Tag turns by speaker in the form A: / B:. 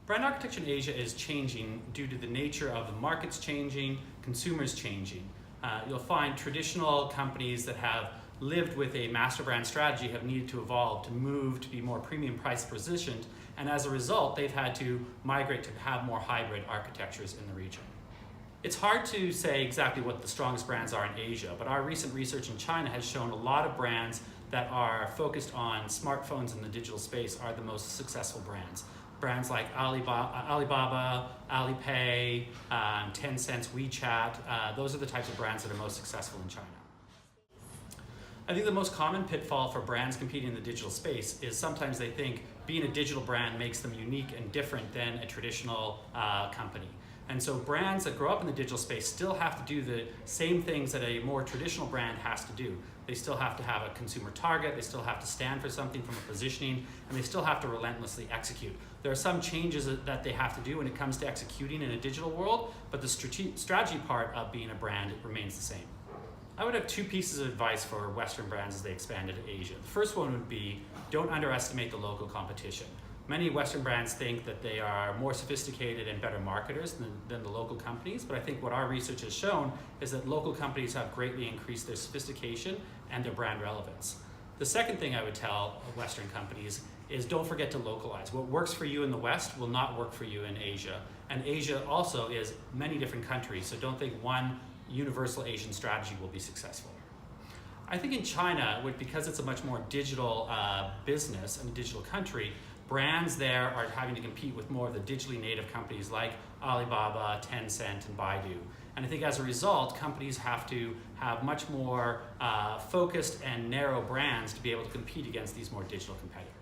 A: Brand architecture in Asia is changing due to the nature of the markets changing, consumers changing. You'll find traditional companies that have lived with a master brand strategy have needed to evolve to move to be more premium price positioned, and as a result they've had to migrate to have more hybrid architectures in the region. It's hard to say exactly what the strongest brands are in Asia, but our recent research in China has shown a lot of brands that are focused on smartphones in the digital space are the most successful brands. Brands like Alibaba, Alipay, Tencent's WeChat, those are the types of brands that are most successful in China. I think the most common pitfall for brands competing in the digital space is sometimes they think being a digital brand makes them unique and different than a traditional company. And so brands that grow up in the digital space still have to do the same things that a more traditional brand has to do. They still have to have a consumer target, they still have to stand for something from a positioning, and they still have to relentlessly execute. There are some changes that they have to do when it comes to executing in a digital world, but the strategy part of being a brand remains the same. I would have two pieces of advice for Western brands as they expand into Asia. The first one would be, don't underestimate the local competition. Many Western brands think that they are more sophisticated and better marketers than the local companies, but I think what our research has shown is that local companies have greatly increased their sophistication and their brand relevance. The second thing I would tell Western companies is don't forget to localize. What works for you in the West will not work for you in Asia. And Asia also is many different countries, so don't think one universal Asian strategy will be successful. I think in China, because it's a much more digital business and a digital country, brands there are having to compete with more of the digitally native companies like Alibaba, Tencent, and Baidu. And I think as a result, companies have to have much more focused and narrow brands to be able to compete against these more digital competitors.